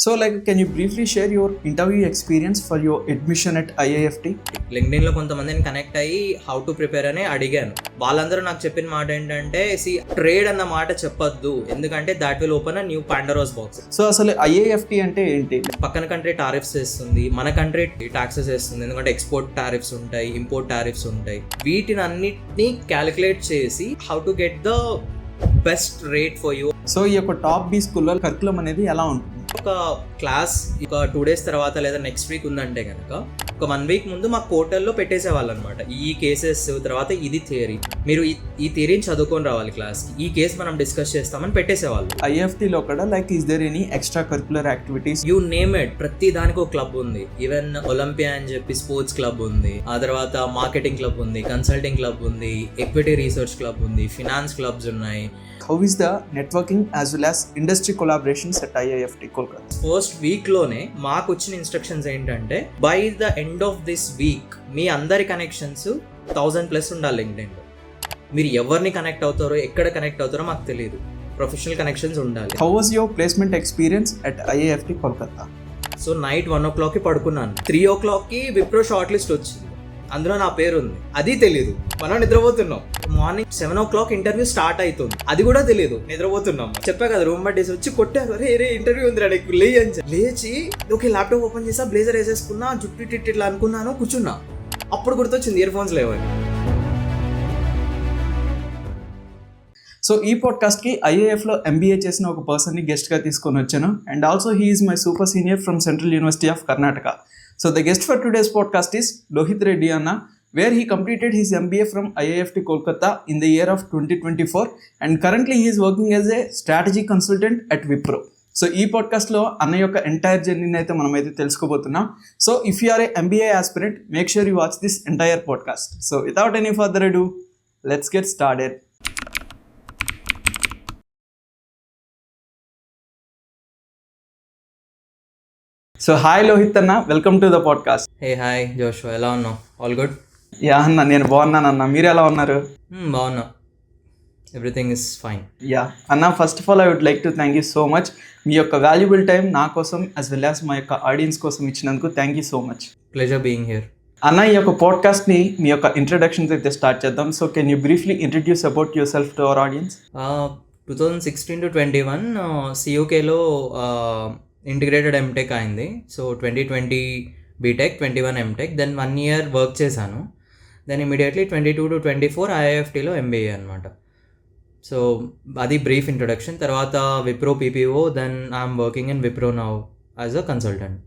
So can you briefly share your interview experience for your admission at IIFT? లింక్డ్ఇన్లో కొంతమందిని connect అయ్యి how to prepare అని అడిగాను. వాళ్ళందరూ నాకు చెప్పిన మాట ఏంటంటే ట్రేడ్ అన్న మాట చెప్పొద్దు, ఎందుకంటే that will open a new Pandora's box. So అసలు IIFT అంటే ఏంటి? పక్కన కంట్రీ టారిఫ్స్ వేస్తుంది, మన కంట్రీ టాక్సెస్ వేస్తుంది, ఎందుకంటే ఎక్స్పోర్ట్ టారిఫ్స్ ఉంటాయి, ఇంపోర్ట్ టారిఫ్స్ ఉంటాయి. వీటిని అన్నిటినీ క్యాలిక్యులేట్ చేసి how to get the best rate for you. So ఈ యొక్క టాప్ బి స్కూల్లో కరికులం అనేది ఎలా ఉంటుంది? ఒక క్లాస్ ఒక 2 days తర్వాత లేదా నెక్స్ట్ వీక్ ఉందంటే కనుక ఒక 1 week ముందు మా పోర్టల్లో పెట్టేసేవాళ్ళు అనమాట. ఈ కేసెస్ తర్వాత ఇది థియరీ, మీరు ఈ థియరీని చదువుకొని రావాలి క్లాస్కి, ఈ కేసు మనం డిస్కస్ చేస్తామని పెట్టేసేవాళ్ళు. IIFTలో కూడా is there any extra curricular activities? You name it, ప్రతి దానికి ఒక క్లబ్ ఉంది. ఈవెన్ ఒలింపియా అని చెప్పి స్పోర్ట్స్ క్లబ్ ఉంది, ఆ తర్వాత మార్కెటింగ్ క్లబ్ ఉంది, కన్సల్టింగ్ క్లబ్ ఉంది, ఎక్విటీ రీసెర్చ్ క్లబ్ ఉంది, ఫినాన్స్ క్లబ్స్ ఉన్నాయి. How is the networking as well as industry collaborations at IIFT Kolkata? First week లోనే మాకు వచ్చిన ఇన్స్ట్రక్షన్స్ ఏంటంటే by the end of this week మీ అందరి కనెక్షన్స్ 1000+ ఉండాలి లింక్డ్ఇన్ లో. మీరు ఎవరిని కనెక్ట్ అవుతారో ఎక్కడ కనెక్ట్ అవుతారో మాకు తెలియదు, ప్రొఫెషనల్ కనెక్షన్స్ ఉండాలి. How was your placement experience at IIFT Kolkata? So night 1 o'clock పడుకున్నాను, 3 o'clock విప్రో షార్ట్ లిస్ట్ వచ్చింది, అందులో నా పేరు ఉంది, అది తెలియదు. మనం నిద్రపోతున్నాం. మార్నింగ్ 7 o'clock ఇంటర్వ్యూ స్టార్ట్ అవుతుంది, అది కూడా తెలియదు, నిద్రపోతున్నాం. చెప్పా కదా, రూమ్ బట్టేసి వచ్చి కొట్టారు, రే ఇంటర్వ్యూ ఉంది నీకు లేచి ఓకే ల్యాప్టాప్ ఓపెన్ చేసా, బ్లేజర్ వేసేసుకున్నా, జుట్టు ఇట్లా అనుకున్నాను, కూర్చున్నా. అప్పుడు గుర్తొచ్చింది ఇయర్ ఫోన్స్ లేవని. సో ఈ పాడ్కాస్ట్కి IIFలో MBA చేసిన ఒక పర్సన్ని గెస్ట్గా తీసుకొని వచ్చాను. And also he is my super senior from central university of Karnataka. So the guest for today's podcast is Lohit Reddy Anna, where he completed his MBA from IIFT Kolkata in the year of 2024 and currently he is working as a strategy consultant at Wipro. So ఈ పాడ్కాస్ట్లో అన్న యొక్క entire జర్నీని అయితే మనమైతే తెలుసుకోబోతున్నాం. So if you are a MBA aspirant, make sure you watch this entire podcast. So without any further ado, let's get started. So hi Lohith అన్న, welcome to the podcast. Hey hi Joshua, ఎలా ఉన్నావు? All good? Yeah అన్న, నేను బాగున్నాను అన్న, మీరు ఎలా ఉన్నారు? బాగున్నా, ఎవ్రీథింగ్ ఇస్ ఫైన్. యా అన్న, first of all I would like to thank you so much. మీ యొక్క వాల్యుబుల్ టైం నా కోసం యాజ్ వెల్ యాజ్ మా యొక్క ఆడియన్స్ కోసం ఇచ్చినందుకు thank you so much. Pleasure being here. అన్న, ఈ యొక్క పాడ్కాస్ట్ని మీ యొక్క ఇంట్రడక్షన్స్ అయితే స్టార్ట్ చేద్దాం. So can you briefly introduce about yourself to our audience? 2016 to 21 CUKలో ఇంటిగ్రేటెడ్ ఎంటెక్ అయింది. So 2020 B Tech, 21 M Tech, then 1 year work చేశాను. దెన్ ఇమీడియట్లీ 22 to 24 IIFTలో MBA అనమాట. సో అది బ్రీఫ్ ఇంట్రొడక్షన్. తర్వాత Wipro PPO, then I'm working in Wipro now as a consultant,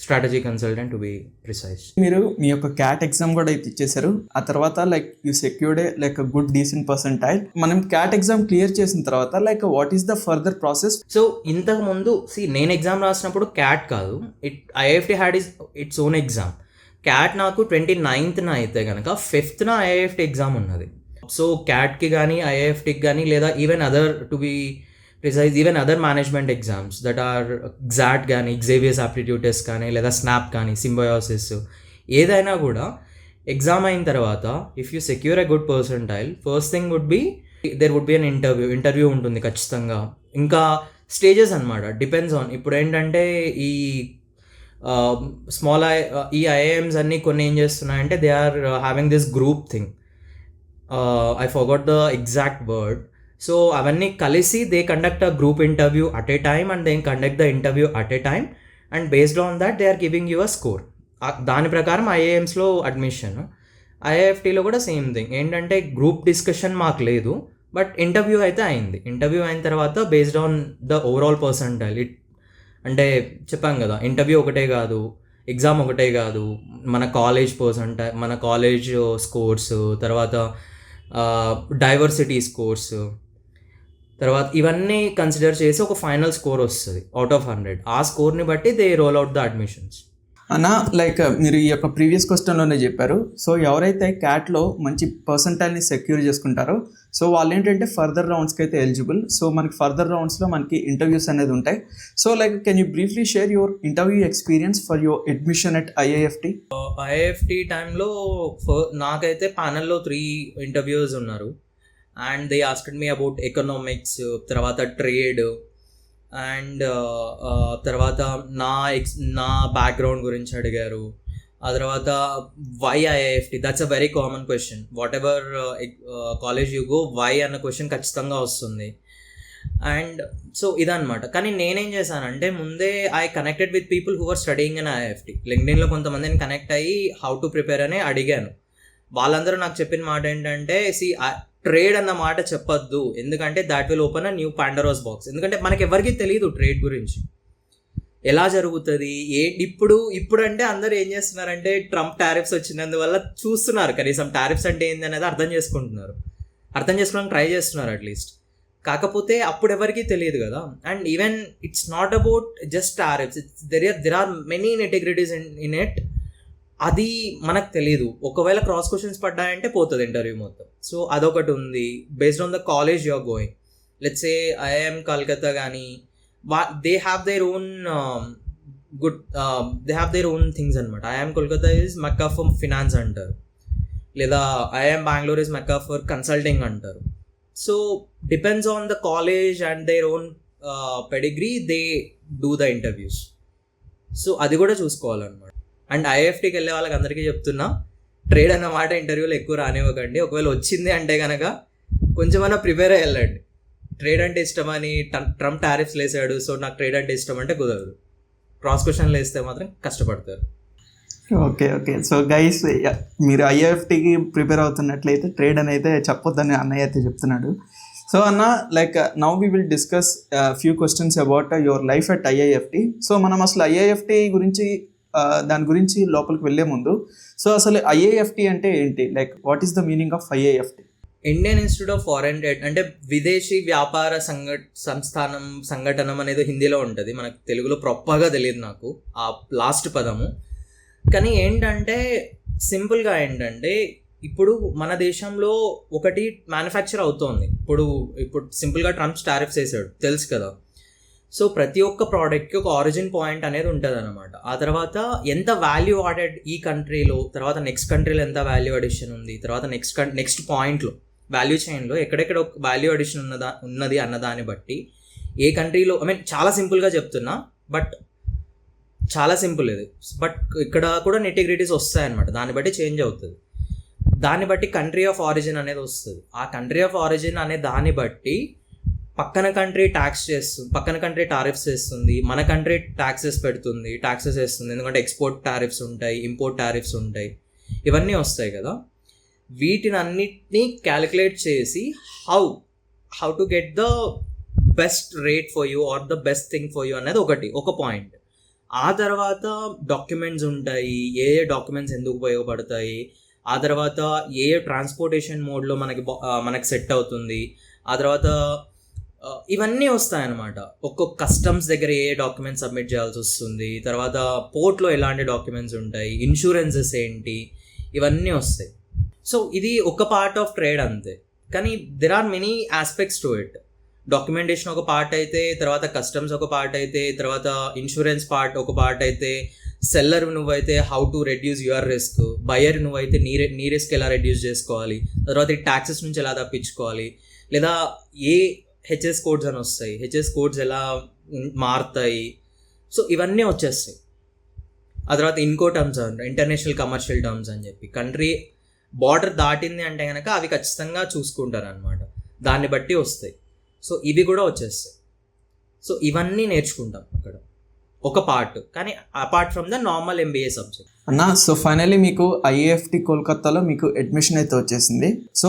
strategy consultant to be precise. మీరు మీ యొక్క CAT ఎగ్జామ్ కూడా అయితే ఇచ్చేసారు. ఆ తర్వాత you secured a good decent percentile. మనం CAT ఎగ్జామ్ క్లియర్ చేసిన తర్వాత what is the further process? So ఇంతకు ముందు నేను ఎగ్జామ్ రాసినప్పుడు CAT కాదు, IIFT had its own exam. CAT నాకు 29th అయితే కనుక 5th IIFT ఎగ్జామ్ ఉన్నది. సో CATకి కానీ IIFTకి కానీ లేదా even other to be precise even other management exams that are XAT కానీ, ఎగ్జేవియర్స్ ఆప్టిట్యూడ్ టెస్ట్ కానీ, లేదా స్నాప్ కానీ, సింబయోసిస్, ఏదైనా కూడా ఎగ్జామ్ అయిన తర్వాత if you secure a good percentile, first thing would be there would be an interview ఉంటుంది ఖచ్చితంగా. ఇంకా స్టేజెస్ అనమాట, డిపెండ్స్ ఆన్. ఇప్పుడు ఏంటంటే ఈ ఈ IIMs అన్నీ కొన్ని ఏం చేస్తున్నాయంటే they are having this group thing, I forgot the exact word. So అవన్నీ కలిసి they conduct a group interview at a time and they conduct the interview at a time and based on that they are giving you a score. దాని ప్రకారం IIMsలో admission. IIFTలో కూడా same thing. ఏంటంటే group discussion మాకు లేదు, but interview అయితే అయింది. ఇంటర్వ్యూ అయిన తర్వాత based on the overall percentile, అంటే చెప్పాం కదా, ఇంటర్వ్యూ ఒకటే కాదు, ఎగ్జామ్ ఒకటే కాదు, మన కాలేజ్ పర్సెంటైల్, మన కాలేజ్ స్కోర్స్, తర్వాత డైవర్సిటీ స్కోర్స్, తర్వాత ఇవన్నీ కన్సిడర్ చేసి ఒక ఫైనల్ స్కోర్ వస్తుంది అవుట్ ఆఫ్ 100. ఆ స్కోర్ని బట్టి they roll out the admissions. అన్న, మీరు ఈ యొక్క ప్రీవియస్ క్వశ్చన్లోనే చెప్పారు. సో ఎవరైతే CATలో మంచి పర్సెంటైల్ని సెక్యూర్ చేసుకుంటారో సో వాళ్ళు ఏంటంటే ఫర్దర్ రౌండ్స్కి అయితే ఎలిజిబుల్. సో మనకి ఫర్దర్ రౌండ్స్లో మనకి ఇంటర్వ్యూస్ అనేది ఉంటాయి. So can you briefly share your interview experience for your admission at IIFT? IIFT టైంలో నాకైతే ప్యానల్లో 3 ఇంటర్వ్యూస్ ఉన్నారు. And they asked me about economics, తర్వాత ట్రేడ్, అండ్ తర్వాత నా బ్యాక్గ్రౌండ్ గురించి అడిగారు. ఆ తర్వాత why IIFT, that's a very common question. Whatever college you go, why అన్న క్వశ్చన్ ఖచ్చితంగా వస్తుంది. అండ్ సో ఇదన్నమాట. కానీ నేనేం చేశానంటే ముందే I connected with people who are studying in IIFT. లింక్డ్ఇన్లో కొంతమందిని కనెక్ట్ అయ్యి హౌ టు ప్రిపేర్ అని అడిగాను. వాళ్ళందరూ నాకు చెప్పిన మాట ఏంటంటే, ట్రేడ్ అన్న మాట చెప్పొద్దు, ఎందుకంటే that will open a new Pandora's box. ఎందుకంటే మనకి ఎవరికీ తెలియదు ట్రేడ్ గురించి ఎలా జరుగుతుంది. ఇప్పుడు అంటే అందరూ ఏం చేస్తున్నారంటే ట్రంప్ టారిఫ్స్ వచ్చినందువల్ల చూస్తున్నారు, కనీసం టారిఫ్స్ అంటే ఏంది అనేది అర్థం చేసుకోవడానికి ట్రై చేస్తున్నారు అట్లీస్ట్. కాకపోతే అప్పుడు ఎవరికీ తెలియదు కదా. And even it's not about just tariffs, there are many integrities in it. అది మనకు తెలియదు. ఒకవేళ క్రాస్ క్వశ్చన్స్ పడ్డాయంటే పోతుంది ఇంటర్వ్యూ మొత్తం. సో అదొకటి ఉంది. Based on the college you are going, let's say IIM Calcutta కానీ, they have their own they have their own things అనమాట. IIM Kolkata is Mecca for finance అంటారు, లేదా IIM Bengaluru is Mecca for consulting అంటారు. So depends on the college and their own pedigree they do the interviews. So అది కూడా చూసుకోవాలన్నమాట. And ఐఐఎఫ్టీకి వెళ్ళే వాళ్ళకి అందరికీ చెప్తున్నా, ట్రేడ్ అన్నమాట ఇంటర్వ్యూలో ఎక్కువ రానివ్వకండి. ఒకవేళ వచ్చింది అంటే కనుక కొంచెమన్నా ప్రిపేర్ అయ్యి వెళ్ళండి. ట్రేడ్ అంటే ఇష్టమని ట్రంప్ టారిఫ్స్ వేసాడు, సో నాకు ట్రేడ్ అంటే ఇష్టం అంటే కుదరదు. క్రాస్ క్వశ్చన్లు వేస్తే మాత్రం కష్టపడతారు. ఓకే. సో గైస్, మీరు ఐఐఎఫ్టీకి ప్రిపేర్ అవుతున్నట్లయితే ట్రేడ్ అని అయితే చెప్పొద్దని అన్నయ్య అయితే చెప్తున్నాడు. సో అన్న, like now we will discuss few questions about your life at IIFT. So మనం అసలు ఐఐఎఫ్టీ గురించి దాని గురించి లోపలికి వెళ్ళే ముందు, సో అసలు ఐఐఎఫ్టీ అంటే ఏంటి, like what is the meaning of IIFT? Indian Institute of Foreign Trade అంటే విదేశీ వ్యాపార సంఘటనం అనేది హిందీలో ఉంటుంది. మనకు తెలుగులో ప్రాపర్గా తెలియదు నాకు ఆ లాస్ట్ పదము. కానీ ఏంటంటే సింపుల్గా ఏంటంటే, ఇప్పుడు మన దేశంలో ఒకటి మ్యానుఫ్యాక్చర్ అవుతోంది. ఇప్పుడు సింపుల్గా ట్రంప్ టారిఫ్స్ వేసాడు, తెలుసు కదా. సో ప్రతి ఒక్క ప్రోడక్ట్కి ఒక ఆరిజిన్ పాయింట్ అనేది ఉంటుంది అనమాట. ఆ తర్వాత ఎంత వాల్యూ ఆడెడ్ ఈ కంట్రీలో, తర్వాత నెక్స్ట్ కంట్రీలో ఎంత వాల్యూ అడిషన్ ఉంది, తర్వాత నెక్స్ట్ పాయింట్లో వాల్యూ చైన్లో ఎక్కడెక్కడ ఒక వాల్యూ అడిషన్ ఉన్నది అన్నదాన్ని బట్టి ఏ కంట్రీలో, చాలా సింపుల్గా చెప్తున్నా, బట్ చాలా సింపుల్ ఇది. బట్ ఇక్కడ కూడా నెటిగ్రిటీస్ వస్తాయన్నమాట. దాన్ని బట్టి చేంజ్ అవుతుంది. దాన్ని బట్టి కంట్రీ ఆఫ్ ఆరిజిన్ అనేది వస్తుంది. ఆ కంట్రీ ఆఫ్ ఆరిజిన్ అనే దాన్ని బట్టి పక్కన కంట్రీ పక్కన కంట్రీ టారిఫ్స్ వేస్తుంది, మన కంట్రీ ట్యాక్సెస్ వేస్తుంది. ఎందుకంటే ఎక్స్పోర్ట్ టారిఫ్స్ ఉంటాయి, ఇంపోర్ట్ టారిఫ్స్ ఉంటాయి, ఇవన్నీ వస్తాయి కదా. వీటిని అన్నిటినీ క్యాలిక్యులేట్ చేసి how to get the best rate for you or the best thing for you అనేది ఒక పాయింట్. ఆ తర్వాత డాక్యుమెంట్స్ ఉంటాయి, ఏ డాక్యుమెంట్స్ ఎందుకు ఉపయోగపడతాయి, ఆ తర్వాత ఏ ట్రాన్స్పోర్టేషన్ మోడ్లో మనకి సెట్ అవుతుంది, ఆ తర్వాత ఇవన్నీ వస్తాయన్నమాట. ఒక్కొక్క కస్టమ్స్ దగ్గర ఏ డాక్యుమెంట్స్ సబ్మిట్ చేయాల్సి వస్తుంది, తర్వాత పోర్ట్లో ఎలాంటి డాక్యుమెంట్స్ ఉంటాయి, ఇన్సూరెన్సెస్ ఏంటి, ఇవన్నీ వస్తాయి. సో ఇది ఒక పార్ట్ ఆఫ్ ట్రేడ్ అంతే. కానీ there are many aspects to it. Documentation ఒక పార్ట్ అయితే, తర్వాత కస్టమ్స్ ఒక పార్ట్ అయితే, తర్వాత ఇన్సూరెన్స్ పార్ట్ ఒక పార్ట్ అయితే, సెల్లర్ నువ్వైతే how to reduce your risk, buyer నువ్వైతే నీ రిస్క్ ఎలా రెడ్యూస్ చేసుకోవాలి, తర్వాత ఈ ట్యాక్సెస్ నుంచి ఎలా తప్పించుకోవాలి, లేదా ఏ హెచ్ఎస్ కోడ్స్ అని వస్తాయి, హెచ్ఎస్ కోడ్స్ ఎలా మారుతాయి. సో ఇవన్నీ వచ్చేస్తాయి. ఆ తర్వాత ఇన్కో టర్మ్స్ అంటారు, ఇంటర్నేషనల్ కమర్షియల్ టర్మ్స్ అని చెప్పి. కంట్రీ బార్డర్ దాటింది అంటే కనుక అవి ఖచ్చితంగా చూసుకుంటారు అనమాట, దాన్ని బట్టి వస్తాయి. సో ఇవి కూడా వచ్చేస్తాయి. సో ఇవన్నీ నేర్చుకుంటాం అక్కడ ఒక పార్ట్. కానీ apart from the normal MBA subject అన్న. సో ఫైనలీ మీకు ఐఏఎఫ్టీ కోల్కతాలో మీకు అడ్మిషన్ అయితే వచ్చేసింది. సో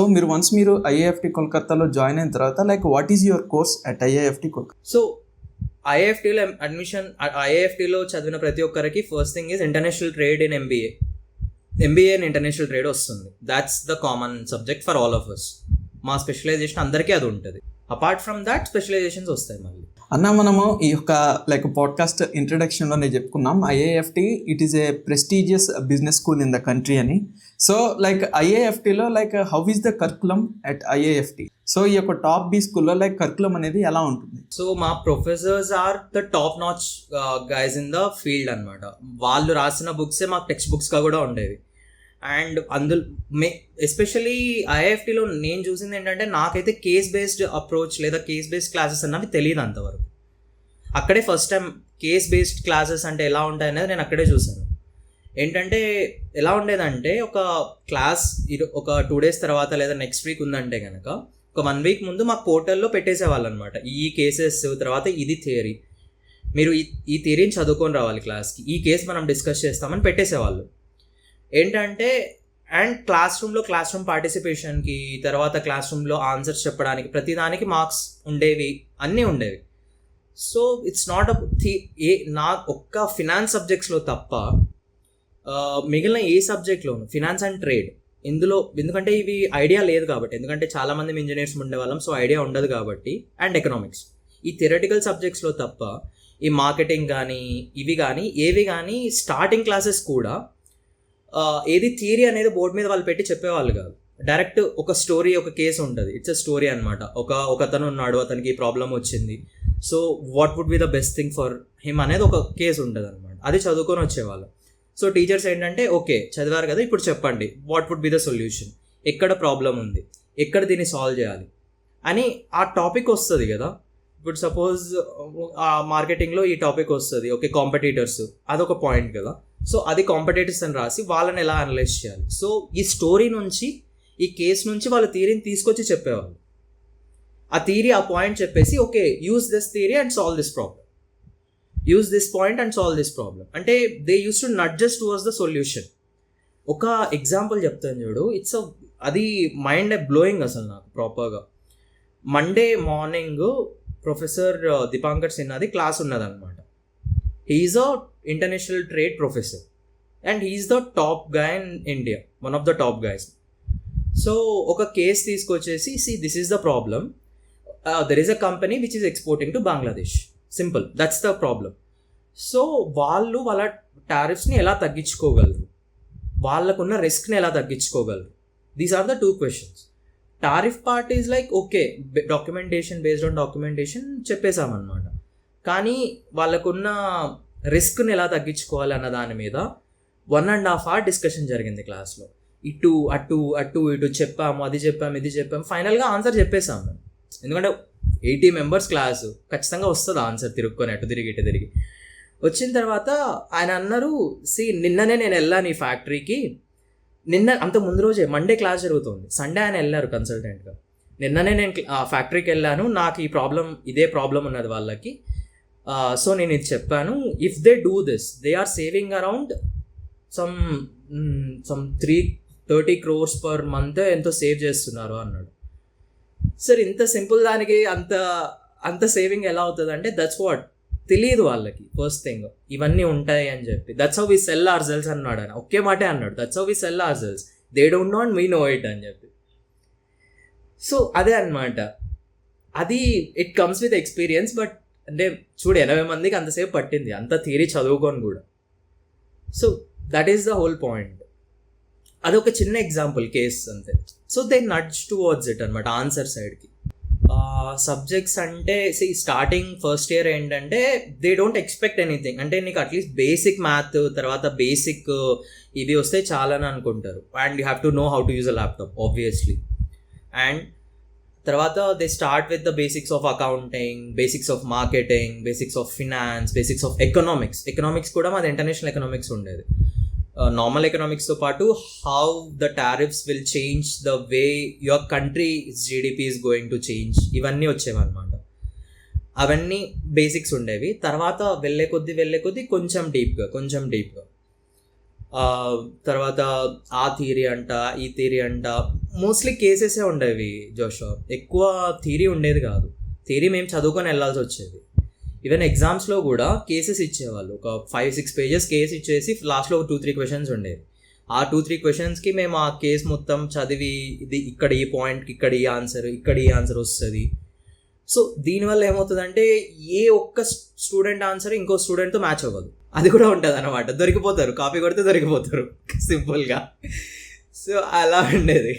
మీరు ఐఏఎఫ్టీ కోల్కతాలో జాయిన్ అయిన తర్వాత, like what is your course at IIFT Kolkata? So ఐఏఎఫ్టీలో చదివిన ప్రతి ఒక్కరికి first thing is international trade in MBA in international trade వస్తుంది. That's the common subject for all of us. మా స్పెషలైజేషన్ అందరికీ అది ఉంటుంది. అపార్ట్ ఫ్రమ్ దాట్ స్పెషలైజేషన్స్ వస్తాయి మళ్ళీ. అన్న, మనము ఈ యొక్క లైక్ పాడ్కాస్ట్ ఇంట్రడక్షన్లో నేను చెప్పుకున్నాం, IIFT it is a prestigious business school in the country అని. సో లైక్ ఐఏఎఫ్టీలో like how is the curriculum at IIFT? So ఈ యొక్క టాప్ బి స్కూల్లో లైక్ కరికులం అనేది ఎలా ఉంటుంది? సో మా professors are the top notch guys in the field అనమాట. వాళ్ళు రాసిన బుక్సే మాకు టెక్స్ట్ బుక్స్గా కూడా ఉండేవి. అండ్ అందులో ఎస్పెషలీ ఐఐఎఫ్టీలో నేను చూసింది ఏంటంటే, నాకైతే కేస్ బేస్డ్ అప్రోచ్ లేదా కేస్ బేస్డ్ క్లాసెస్ అన్నవి తెలియదు అంతవరకు. అక్కడే first time case based classes అంటే ఎలా ఉంటాయి అనేది నేను అక్కడే చూసాను. ఏంటంటే ఎలా ఉండేదంటే ఒక క్లాస్ ఒక 2 days తర్వాత లేదా నెక్స్ట్ వీక్ ఉందంటే కనుక ఒక 1 week ముందు మా పోర్టల్లో పెట్టేసేవాళ్ళు అనమాట. ఈ కేసెస్ తర్వాత ఇది థియరీ, మీరు ఈ థియరీని చదువుకొని రావాలి క్లాస్కి, ఈ కేసు మనం డిస్కస్ చేస్తామని పెట్టేసేవాళ్ళు. ఏంటంటే అండ్ క్లాస్ రూమ్ పార్టిసిపేషన్కి, తర్వాత క్లాస్ రూమ్లో ఆన్సర్స్ చెప్పడానికి, ప్రతిదానికి మార్క్స్ ఉండేవి, అన్నీ ఉండేవి. సో ఇట్స్ నాట్ నా ఒక్క ఫినాన్స్ సబ్జెక్ట్స్లో తప్ప మిగిలిన ఏ సబ్జెక్ట్లోను, ఫినాన్స్ అండ్ ట్రేడ్ ఇందులో, ఎందుకంటే ఇవి ఐడియా లేదు కాబట్టి, ఎందుకంటే చాలామంది ఇంజనీర్స్ ఉండేవాళ్ళం, సో ఐడియా ఉండదు కాబట్టి, అండ్ ఎకనామిక్స్, ఈ థియరటికల్ సబ్జెక్ట్స్లో తప్ప ఈ మార్కెటింగ్ కానీ ఇవి కానీ ఏవి కానీ స్టార్టింగ్ క్లాసెస్ కూడా ఏది థియరీ అనేది బోర్డు మీద వాళ్ళు పెట్టి చెప్పేవాళ్ళు కాదు. డైరెక్ట్ ఒక స్టోరీ, ఒక కేసు ఉంటుంది, ఇట్స్ అ స్టోరీ అనమాట. ఒకతను ఉన్నాడు, అతనికి ప్రాబ్లం వచ్చింది, so what would be the best thing for him అనేది ఒక కేసు ఉంటుంది అనమాట. అది చదువుకొని వచ్చేవాళ్ళు. సో టీచర్స్ ఏంటంటే ఓకే చదివారు కదా, ఇప్పుడు చెప్పండి what would be the solution, ఎక్కడ ప్రాబ్లం ఉంది, ఎక్కడ దీన్ని సాల్వ్ చేయాలి అని ఆ టాపిక్ వస్తుంది కదా. ఇప్పుడు సపోజ్ ఆ మార్కెటింగ్లో ఈ టాపిక్ వస్తుంది, ఓకే కాంపిటీటర్స్, అదొక పాయింట్ కదా. సో అది కాంపిటీటర్స్ అని రాసి వాళ్ళని ఎలా అనలైజ్ చేయాలి. సో ఈ స్టోరీ నుంచి, ఈ కేసు నుంచి వాళ్ళ థియరీని తీసుకొచ్చి చెప్పేవాళ్ళు. ఆ థియరీ, ఆ పాయింట్ చెప్పేసి okay use this theory and solve this problem, use this point and solve this problem. అంటే they use to nudge just towards the solution. ఒక ఎగ్జాంపుల్ చెప్తాను చూడు, అది మైండ్ బ్లోయింగ్ అసలు నాకు ప్రాపర్గా. మండే మార్నింగ్ ప్రొఫెసర్ దీపాంకర్ సిన్హాది క్లాస్ ఉన్నదన్నమాట. He is a international trade professor and he is the top guy in India, one of the top guys. So ఒక కేస్ తీసుకొచ్చేసి, see this is the problem, there is a company which is exporting to Bangladesh, simple, that's the problem. So వాళ్ళు వాళ్ళ టారిఫ్స్ని ఎలా తగ్గించుకోగలరు, వాళ్ళకున్న రిస్క్ని ఎలా తగ్గించుకోగలరు, these are the 2 questions. Tariff part is like okay documentation, based on documentation చెప్పేశామన్నమాట. కానీ వాళ్ళకున్న రిస్క్ని ఎలా తగ్గించుకోవాలి అన్న దాని మీద 1.5 hour డిస్కషన్ జరిగింది క్లాస్లో. ఇటు చెప్పాము, అది చెప్పాము, ఇది చెప్పాము, ఫైనల్గా ఆన్సర్ చెప్పేసాము. ఎందుకంటే 80 members క్లాసు, ఖచ్చితంగా వస్తుంది ఆన్సర్ తిరుక్కొని, అటు తిరిగి ఇటు తిరిగి. వచ్చిన తర్వాత ఆయన అన్నారు, నిన్ననే నేను వెళ్ళాను ఈ ఫ్యాక్టరీకి, అంత ముందు రోజే మండే క్లాస్ జరుగుతుంది, సండే ఆయన వెళ్ళారు కన్సల్టెంట్గా. నిన్ననే నేను ఫ్యాక్టరీకి వెళ్ళాను, నాకు ఇదే ప్రాబ్లం ఉన్నది వాళ్ళకి, సో నేను ఇది చెప్పాను, if they do this they are saving around some 330 crores per month ఎంతో సేవ్ చేస్తున్నారు అన్నాడు. సార్ ఇంత సింపుల్ దానికి అంత సేవింగ్ ఎలా అవుతుంది అంటే, దట్స్ వాట్ తెలియదు వాళ్ళకి. ఫస్ట్ థింగ్ ఇవన్నీ ఉంటాయి అని చెప్పి, that's how we sell our sales అన్నాడు ఆయన, ఒకే మాటే అన్నాడు, that's how we sell our sales, they don't know and we know it అని చెప్పి. సో అదే అనమాట, అది it comes with experience. But అంటే చూడు 80 మందికి అంతసేపు పట్టింది, అంత థియరీ చదువుకొని కూడా. So that is the whole point. అదొక చిన్న ఎగ్జాంపుల్ కేస్ అంతే. So they nudge towards it అనమాట ఆన్సర్ సైడ్కి. సబ్జెక్ట్స్ అంటే స్టార్టింగ్ ఫస్ట్ ఇయర్ ఏంటంటే దే డోంట్ ఎక్స్పెక్ట్ ఎనీథింగ్, అంటే నీకు అట్లీస్ట్ బేసిక్ మ్యాథ్, తర్వాత బేసిక్ ఇవి వస్తే చాలని అనుకుంటారు. And you have to know how to use a laptop obviously. And తర్వాత they start with the basics of accounting, basics of marketing, basics of finance, basics of economics కూడా మాది international economics ఉండేది. Normal ఎకనామిక్స్తో పాటు how the tariffs will change the way your country GDP is going to change, ఇవన్నీ వచ్చేవన్నమాట. అవన్నీ basics ఉండేవి. తర్వాత వెళ్ళే కొద్దీ కొంచెం డీప్గా తర్వాత ఆ థియరీ అంట, ఈ థియరీ అంట, మోస్ట్లీ కేసెసే ఉండేవి జోషో, ఎక్కువ థియరీ ఉండేది కాదు. థియరీ మేము చదువుకొని వెళ్ళాల్సి వచ్చేది. ఈవెన్ ఎగ్జామ్స్లో కూడా కేసెస్ ఇచ్చేవాళ్ళు, ఒక 5-6 pages కేసు ఇచ్చేసి లాస్ట్లో 2-3 questions ఉండేవి. ఆ 2-3 questionsకి మేము ఆ కేసు మొత్తం చదివి, ఇది ఇక్కడ ఈ పాయింట్కి ఇక్కడ ఈ ఆన్సర్ వస్తుంది. సో దీనివల్ల ఏమవుతుందంటే ఏ ఒక్క స్టూడెంట్ ఆన్సర్ ఇంకో స్టూడెంట్తో మ్యాచ్ అవ్వదు, అది కూడా ఉంటుంది అనమాట. దొరికిపోతారు, కాపీ కొడితే దొరికిపోతారు సింపుల్గా. సో అలా ఉండేది.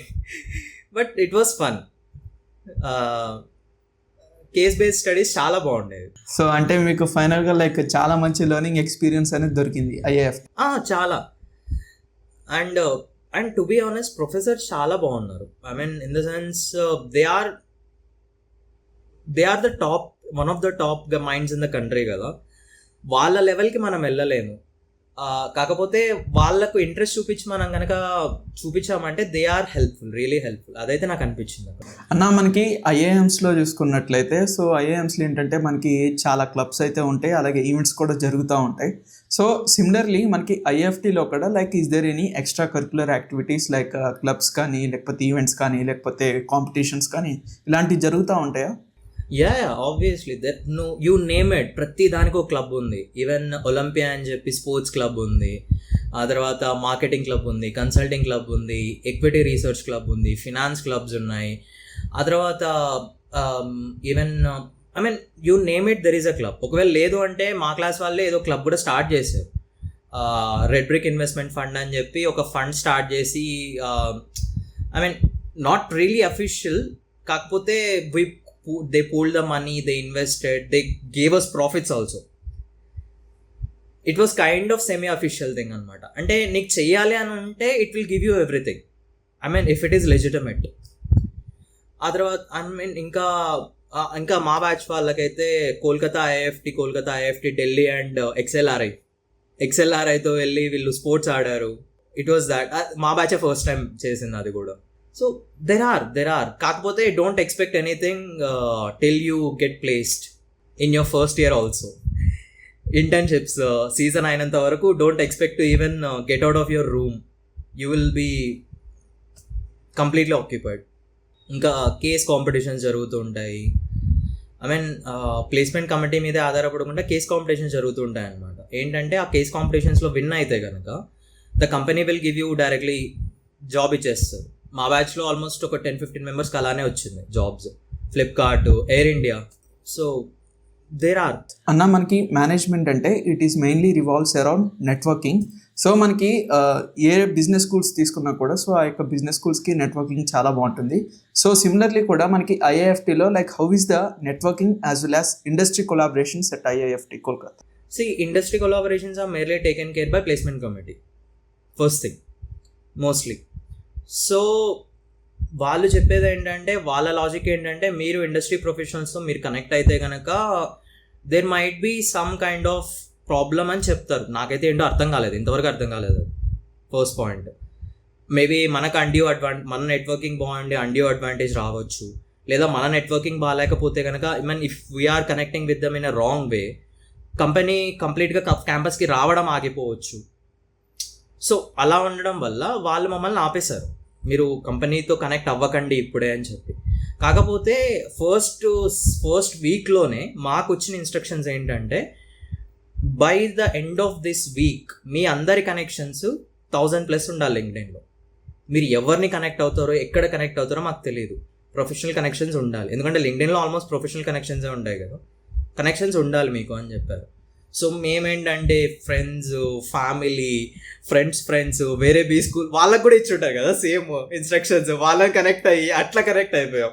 But it was fun. Case based studies చాలా బాగుండేది. సో అంటే మీకు ఫైనల్గా లైక్ చాలా మంచి లెర్నింగ్ ఎక్స్పీరియన్స్ అనేది దొరికింది ఐఏఎఫ్? చాలా. And to be honest professors చాలా బాగున్నారు. I mean in the sense they are the top one of the top minds in the country కదా, వాళ్ళ లెవెల్కి మనం వెళ్ళలేము. కాకపోతే వాళ్ళకు ఇంట్రెస్ట్ చూపించి మనం కనుక చూపించామంటే they are helpful, really helpful. అదైతే నాకు అనిపించింది. అన్న మనకి ఐఏఎమ్స్లో చూసుకున్నట్లయితే, సో ఐఏఎమ్స్లో ఏంటంటే మనకి చాలా క్లబ్స్ అయితే ఉంటాయి, అలాగే ఈవెంట్స్ కూడా జరుగుతూ ఉంటాయి. సో సిమిలర్లీ మనకి ఐఎఫ్టీలో కూడా like is there any extra curricular activities like clubs కానీ, లేకపోతే ఈవెంట్స్ కానీ, లేకపోతే కాంపిటీషన్స్ కానీ ఇలాంటివి జరుగుతూ ఉంటాయా? Yeah obviously that you name it, ప్రతి దానికి ఒక క్లబ్ ఉంది. ఈవెన్ ఒలింపియా అని చెప్పి స్పోర్ట్స్ క్లబ్ ఉంది, ఆ తర్వాత మార్కెటింగ్ క్లబ్ ఉంది, కన్సల్టింగ్ క్లబ్ ఉంది, ఎక్విటీ రీసెర్చ్ క్లబ్ ఉంది, ఫినాన్స్ క్లబ్స్ ఉన్నాయి. ఆ తర్వాత even I mean you name it there is a club. ఒకవేళ లేదు అంటే మా క్లాస్ వాళ్ళే ఏదో క్లబ్ కూడా స్టార్ట్ చేశారు, రెడ్ బ్రిక్ ఇన్వెస్ట్మెంట్ ఫండ్ అని చెప్పి ఒక ఫండ్ స్టార్ట్ చేసి, I mean not really official, కాకపోతే they pooled the money, they invested, they gave us profits also. It was kind of semi-official thing అనమాట. అంటే నీకు చెయ్యాలి అని ఉంటే it will give you everything, I mean if it is legitimate. ఆ తర్వాత I mean ఇంకా మా బ్యాచ్ వాళ్ళకైతే కోల్కతా ఐఎఫ్టీ, ఢిల్లీ అండ్ ఎక్స్ఎల్ఆర్ఐతో వెళ్ళి వీళ్ళు స్పోర్ట్స్ ఆడారు. ఇట్ వాస్ దాట్ మా బ్యాచ్ ఫస్ట్ టైం చేసింది అది కూడా. సో దెర్ ఆర్ కాకపోతే don't expect anything till you get placed in your first year also. Internships season అయినంత వరకు don't expect to even get out of your room, you will be completely occupied. ఇంకా case competitions జరుగుతూ ఉంటాయి. I mean placement committee మీదే ఆధారపడకుండా case competitions జరుగుతూ ఉంటాయి అన్నమాట. ఏంటంటే ఆ కేస్ కాంపిటీషన్స్లో విన్ అయితే కనుక the company will give you directly job ఇచ్చేస్తారు. మా బ్యాచ్లో ఆల్మోస్ట్ ఒక 10-15 మెంబర్స్కి అలానే వచ్చింది jobs, Flipkart, Air India. So there are అన్న మనకి మేనేజ్మెంట్ అంటే it is mainly revolves around networking. So మనకి ఏ బిజినెస్ స్కూల్స్ తీసుకున్నా కూడా సో ఆ యొక్క బిజినెస్ స్కూల్స్కి నెట్వర్కింగ్ చాలా బాగుంటుంది. సో సిమిలర్లీ కూడా మనకి ఐఐఎఫ్టీలో like how is the networking as well as industry collaborations at IIFT Kolkata? See, industry collaborations are merely taken care by placement committee. First thing, mostly. So వాళ్ళు చెప్పేది ఏంటంటే, వాళ్ళ లాజిక్ ఏంటంటే, మీరు ఇండస్ట్రీ ప్రొఫెషనల్స్తో మీరు కనెక్ట్ అయితే కనుక there might be some kind of problem అని చెప్తారు. నాకైతే ఏంటో ఇంతవరకు అర్థం కాలేదు. ఫస్ట్ పాయింట్, మేబీ మనకు మన నెట్వర్కింగ్ బాగుండి అన్డ్యూ అడ్వాంటేజ్ రావచ్చు, లేదా మన నెట్వర్కింగ్ బాగాలేకపోతే కనుక even if we're connecting with them in a wrong way, company కంప్లీట్గా క్యాంపస్కి రావడం ఆగిపోవచ్చు. సో అలా ఉండడం వల్ల వాళ్ళు మమ్మల్ని ఆపేశారు, మీరు కంపెనీతో కనెక్ట్ అవ్వకండి ఇప్పుడే అని చెప్పి. కాకపోతే ఫస్ట్ వీక్లోనే మాకు వచ్చిన ఇన్స్ట్రక్షన్స్ ఏంటంటే, by the end of this week మీ అందరి కనెక్షన్స్ 1000+ ఉండాలి లింక్డ్ఇన్లో. మీరు ఎవరిని కనెక్ట్ అవుతారో, ఎక్కడ కనెక్ట్ అవుతారో మాకు తెలియదు, ప్రొఫెషనల్ కనెక్షన్స్ ఉండాలి. ఎందుకంటే లింక్డ్ఇన్లో ఆల్మోస్ట్ ప్రొఫెషనల్ కనెక్షన్సే ఉంటాయి కదా, కనెక్షన్స్ ఉండాలి మీకు అని చెప్పారు. సో మేమేంటంటే ఫ్రెండ్స్, ఫ్యామిలీ, ఫ్రెండ్స్ వేరే బీ స్కూల్ వాళ్ళకు కూడా ఇచ్చుంటారు కదా సేమ్ ఇన్స్ట్రక్షన్స్, వాళ్ళని కనెక్ట్ అయ్యి అట్లా కనెక్ట్ అయిపోయాం.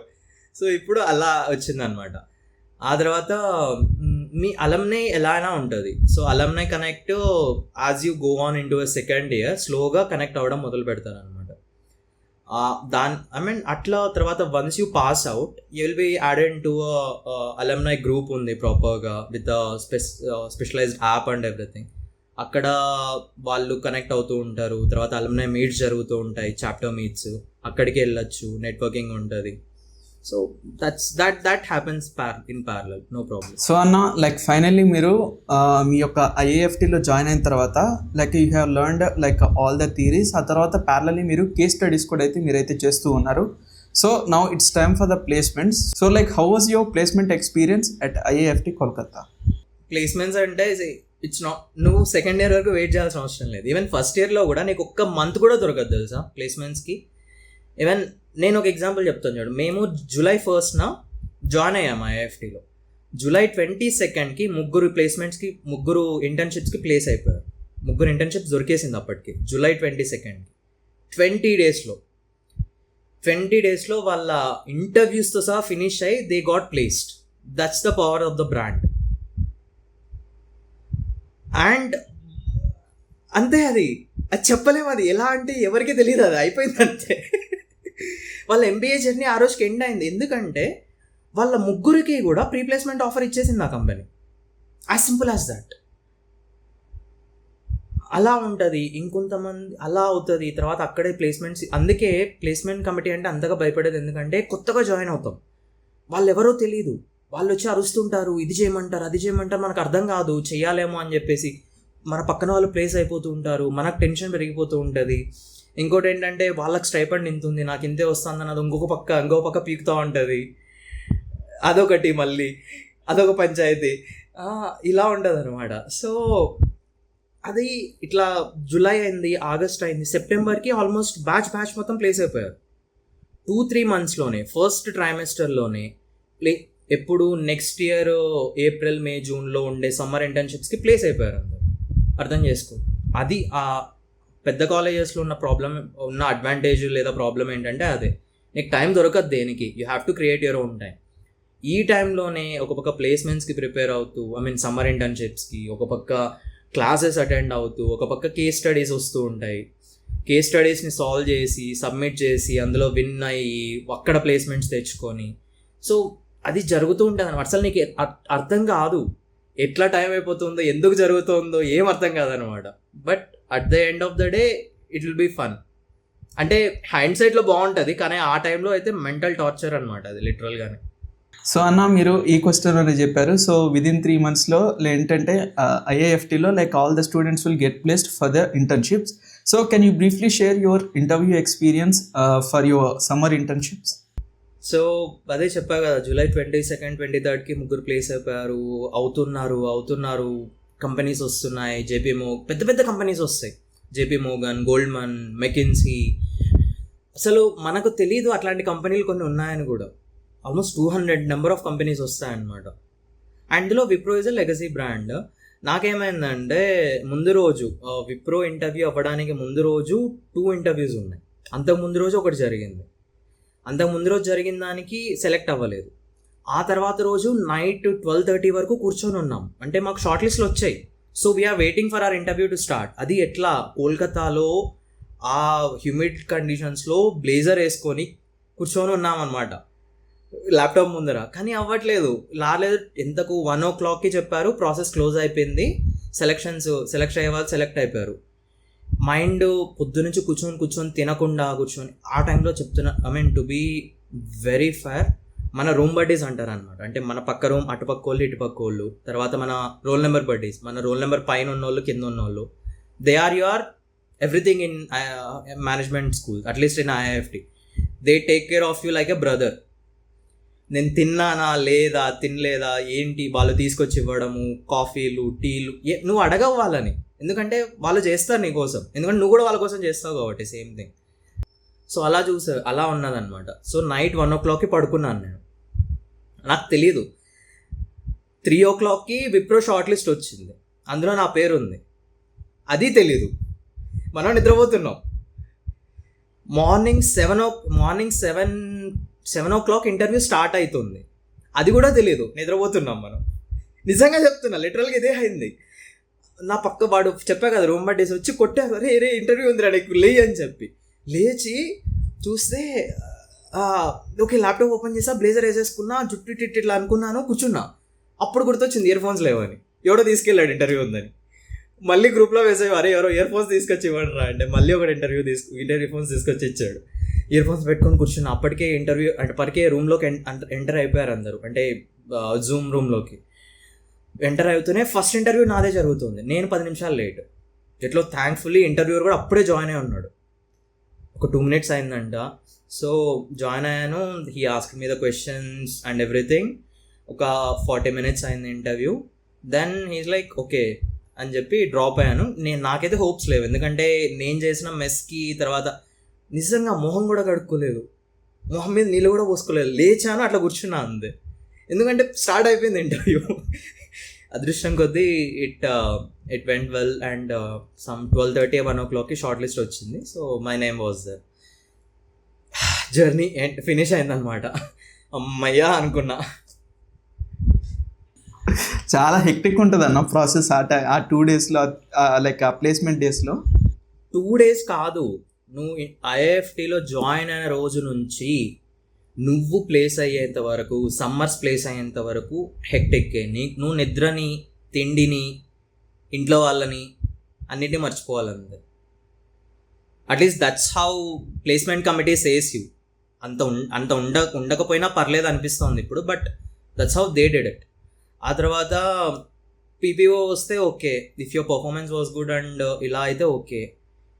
సో ఇప్పుడు అలా వచ్చిందనమాట. ఆ తర్వాత మీ అలమ్నై ఎలా అయినా ఉంటుంది. So alumni connect as you go on into second year స్లోగా కనెక్ట్ అవ్వడం మొదలు పెడతారు అనమాట. అట్లా తర్వాత once you pass out you will be added to alumni group ఉంది ప్రాపర్గా with specialized app and everything. అక్కడ వాళ్ళు కనెక్ట్ అవుతూ ఉంటారు. తర్వాత అలమ్నై మీట్స్ జరుగుతూ ఉంటాయి, చాప్టర్ మీట్స్, అక్కడికి వెళ్ళొచ్చు, నెట్వర్కింగ్ ఉంటుంది. So that happens in parallel, no problem. So అన్న లైక్ ఫైనల్లీ మీరు మీ యొక్క ఐఏఎఫ్టీలో జాయిన్ అయిన తర్వాత like you have learned like all the theories. ఆ తర్వాత ప్యారలల్లీ మీరు కేస్ స్టడీస్ కూడా అయితే మీరైతే చేస్తూ ఉన్నారు. So now it's time for the placements. So like how was your placement experience at IIFT Kolkata? Placements అంటే ఇట్స్ నాట్, నువ్వు సెకండ్ ఇయర్ వరకు వెయిట్ చేయాల్సిన అవసరం లేదు. ఈవెన్ ఫస్ట్ ఇయర్లో కూడా నీకు ఒక్క మంత్ కూడా దొరకదు తెలుసా ప్లేస్మెంట్స్కి. ఈవెన్ నేను ఒక ఎగ్జాంపుల్ చెప్తాను చూడు, మేము July 1st జాయిన్ అయ్యాము ఐఐఎఫ్టీలో. July 22nd ముగ్గురు ఇంటర్న్షిప్స్కి ప్లేస్ అయిపోయారు. 3 ఇంటర్న్షిప్స్ దొరికేసింది అప్పటికి. July 22nd 20 డేస్లో వాళ్ళ ఇంటర్వ్యూస్తో సహా ఫినిష్ అయ్యి they got placed. That's the power of the brand. And అంతే, అది చెప్పలేము, అది ఎలా అంటే ఎవరికీ తెలియదు, అది అయిపోయింది అంతే. వాళ్ళ ఎంబీఏ జర్నీ ఆ రోజుకి ఎండ్ అయింది. ఎందుకంటే వాళ్ళ ముగ్గురికి కూడా ప్రీ ప్లేస్మెంట్ ఆఫర్ ఇచ్చేసింది ఆ company. As simple as that. అలా ఉంటుంది. ఇంకొంతమంది అలా అవుతుంది. తర్వాత అక్కడే ప్లేస్మెంట్స్. అందుకే ప్లేస్మెంట్ కమిటీ అంటే అంతగా భయపడేది, ఎందుకంటే కొత్తగా జాయిన్ అవుతాం, వాళ్ళు ఎవరో తెలియదు, వాళ్ళు వచ్చి అరుస్తుంటారు, ఇది చేయమంటారు అది చేయమంటారు, మనకు అర్థం కాదు చెయ్యాలేమో అని చెప్పేసి. మన పక్కన వాళ్ళు ప్లేస్ అయిపోతూ ఉంటారు, మనకు టెన్షన్ పెరిగిపోతూ ఉంటుంది. ఇంకోటి ఏంటంటే వాళ్ళకి స్టైపెండ్ ఇంత ఉంది, నాకు ఇంతే వస్తుంది అన్నది ఇంకో పక్క పీకుతూ ఉంటుంది. అదొకటి, మళ్ళీ అదొక పంచాయతీ. ఇలా ఉంటుంది అనమాట. సో అది ఇట్లా జూలై అయింది, ఆగస్ట్ అయింది, సెప్టెంబర్కి ఆల్మోస్ట్ బ్యాచ్ మొత్తం ప్లేస్ అయిపోయారు. 2-3 monthsలోనే, ఫస్ట్ ట్రైమెస్టర్లోనే ఎప్పుడు నెక్స్ట్ ఇయర్ ఏప్రిల్ మే జూన్లో ఉండే సమ్మర్ ఇంటర్న్షిప్స్కి ప్లేస్ అయిపోయారు అందరు. అర్థం చేసుకో, అది ఆ పెద్ద కాలేజెస్లో ఉన్న అడ్వాంటేజ్ లేదా ప్రాబ్లం ఏంటంటే అదే, నీకు టైం దొరకదు దేనికి, you have to create your own time. ఈ టైంలోనే ఒక పక్క ప్లేస్మెంట్స్కి ప్రిపేర్ అవుతూ, సమ్మర్ ఇంటర్న్షిప్స్కి, ఒక పక్క క్లాసెస్ అటెండ్ అవుతూ, ఒక పక్క కేస్ స్టడీస్ వస్తూ ఉంటాయి. కేస్ స్టడీస్ని సాల్వ్ చేసి సబ్మిట్ చేసి అందులో విన్ అయ్యి అక్కడ ప్లేస్మెంట్స్ తెచ్చుకొని, సో అది జరుగుతూ ఉంటుంది అనమాట. అసలు నీకు అర్థం కాదు ఎట్లా టైం అయిపోతుందో, ఎందుకు జరుగుతుందో ఏం అర్థం కాదనమాట. But at the end of the day it will be fun. అంటే హ్యాండ్ సైట్లో బాగుంటుంది, కానీ ఆ టైంలో అయితే మెంటల్ టార్చర్ అనమాట అది, లిటరల్గానే. సో అన్న, మీరు ఈ క్వశ్చన్లోనే చెప్పారు. సో విదిన్ 3 monthsలో ఏంటంటే ఐఏఎఫ్టీలో like all the students will get placed for the internships. So can you briefly share your interview experience for your summer internships? So అదే చెప్పా కదా, జూలై 22nd 23rd ముగ్గురు ప్లేస్ అయిపోయారు. అవుతున్నారు, కంపెనీస్ వస్తున్నాయి. పెద్ద పెద్ద కంపెనీస్ వస్తాయి, జేపీ మోర్గన్, గోల్డ్మన్, మెకిన్సీ. అసలు మనకు తెలీదు అట్లాంటి కంపెనీలు కొన్ని ఉన్నాయని కూడా. ఆల్మోస్ట్ 200 నెంబర్ ఆఫ్ కంపెనీస్ వస్తాయన్నమాట. అందులో Wipro is a legacy brand. నాకేమైందంటే ముందు రోజు విప్రో ఇంటర్వ్యూ అవ్వడానికి ముందు రోజు 2 interviews ఉన్నాయి. అంతకు ముందు రోజు ఒకటి జరిగింది. అంతకు ముందు రోజు జరిగిన దానికి సెలెక్ట్ అవ్వలేదు. ఆ తర్వాత రోజు నైట్ 12:30 వరకు కూర్చొని ఉన్నాం. అంటే మాకు షార్ట్ లిస్ట్లు వచ్చాయి. So we're waiting for our interview to start. అది ఎట్లా, కోల్కతాలో ఆ హ్యూమిడ్ కండిషన్స్లో బ్లేజర్ వేసుకొని కూర్చొని ఉన్నాం అనమాట ల్యాప్టాప్ ముందర. కానీ అవ్వట్లేదు, రాలేదు. ఎంతకు 1 o'clockకి చెప్పారు, ప్రాసెస్ క్లోజ్ అయిపోయింది, సెలెక్ట్ అయ్యే వాళ్ళు సెలెక్ట్ అయిపోయారు. మైండ్ పొద్దు నుంచి కూర్చొని తినకుండా కూర్చొని ఆ టైంలో చెప్తున్నా, టు బీ వెరీ ఫేర్, మన రూమ్ బడ్డీస్ అంటారు అనమాట. అంటే మన పక్క రూమ్, అటుపక్క వాళ్ళు ఇటుపక్క వాళ్ళు, తర్వాత మన రోల్ నెంబర్ బడ్డీస్, మన రోల్ నెంబర్ పైన ఉన్నోళ్ళు కింద ఉన్నోళ్ళు, they are your everything in management school, at least in IIFT. They take care of you like a brother. నేను తిన్నానా లేదా, తినలేదా ఏంటి, వాళ్ళు తీసుకొచ్చి ఇవ్వడము, కాఫీలు, టీలు, నువ్వు అడగవు వాళ్ళని, ఎందుకంటే వాళ్ళు చేస్తారు నీ కోసం, ఎందుకంటే నువ్వు కూడా వాళ్ళ కోసం చేస్తావు కాబట్టి, సేమ్ థింగ్. సో అలా ఉన్నదన్నమాట. సో నైట్ 1 o'clockకి పడుకున్నాను నేను. నాకు తెలీదు 3 o'clockకి విప్రో షార్ట్ లిస్ట్ వచ్చింది, అందులో నా పేరు ఉంది, అది తెలీదు. మనం నిద్రపోతున్నాం. మార్నింగ్ 7 o'clock ఇంటర్వ్యూ స్టార్ట్ అవుతుంది, అది కూడా తెలియదు, నిద్రపోతున్నాం మనం. నిజంగా చెప్తున్నా, లిటరల్గా ఇదే అయింది. నా పక్క వాడు చెప్పా కదా, రూమ్ బడ్డీస్ వచ్చి కొట్టారు, రే ఇంటర్వ్యూ ఉందిరా నీకు, లేయి అని చెప్పి. లేచి చూస్తే ఓకే, ల్యాప్టాప్ ఓపెన్ చేసా, బ్లేజర్ వేసేసుకున్నా, జుట్టు ఇట్లా అనుకున్నాను, కూర్చున్నా. అప్పుడు గుర్తొచ్చింది ఇయర్ ఫోన్స్ లేవని. ఎవడో తీసుకెళ్ళాడు ఇంటర్వ్యూ ఉందని. మళ్ళీ గ్రూప్లో వేసేవి, అరే ఎవరో ఇయర్ ఫోన్స్ తీసుకొచ్చి ఇవ్వండి రా అంటే, మళ్ళీ ఒకటి ఇంటర్వ్యూ ఫోన్స్ తీసుకొచ్చి ఇచ్చాడు. ఇయర్ ఫోన్స్ పెట్టుకొని కూర్చున్నా. అప్పటికే రూమ్లోకి ఎంటర్ అయిపోయారు అందరూ, అంటే జూమ్ రూమ్లోకి ఎంటర్ అవుతూనే ఫస్ట్ ఇంటర్వ్యూ నాదే జరుగుతుంది. నేను 10 నిమిషాలు లేట్. ఎట్లో థ్యాంక్ఫుల్లీ ఇంటర్వ్యూర్ కూడా అప్పుడే జాయిన్ అయి ఉన్నాడు. ఒక 2 minutes అయిందంట. సో జాయిన్ అయ్యాను. He ask me the questions and everything. ఒక 40 minutes అయింది interview. Then he's like okay అని చెప్పి డ్రాప్ అయ్యాను. నాకైతే హోప్స్ లేవు, ఎందుకంటే నేను చేసిన మెస్కి తర్వాత నిజంగా మొహం కూడా కడుక్కోలేదు, మొహం మీద నీళ్ళు కూడా పోసుకోలేదు, లేచాను అట్లా కూర్చున్నా అంతే. ఎందుకంటే స్టార్ట్ అయిపోయింది ఇంటర్వ్యూ. అదృష్టం కొద్దీ it went well and some 12:30 1 o'clockకి షార్ట్ లిస్ట్ వచ్చింది. So my name was there. Journey finish అయిందనమాట. అమ్మయ్యా అనుకున్నా. చాలా హెక్టిక్ ఉంటుంది అన్న ప్రాసెస్ ఆ 2 daysలో, లైక్ ఆ ప్లేస్మెంట్ డేస్లో. 2 days కాదు, నువ్వు ఐఐఎఫ్టీలో జాయిన్ అయిన రోజు నుంచి నువ్వు ప్లేస్ అయ్యేంత వరకు, సమ్మర్స్ ప్లేస్ అయ్యేంత వరకు హెక్టెక్కే. నువ్వు నిద్రని, తిండిని, ఇంట్లో వాళ్ళని అన్నిటిని మర్చిపోవాలంతే. At least that's how placement committee says you. అంత ఉండకపోయినా పర్లేదు అనిపిస్తుంది ఇప్పుడు, but that's how they did it. ఆ తర్వాత పీపీఓ వస్తే okay, if your performance was good and ఇలా అయితే ఓకే.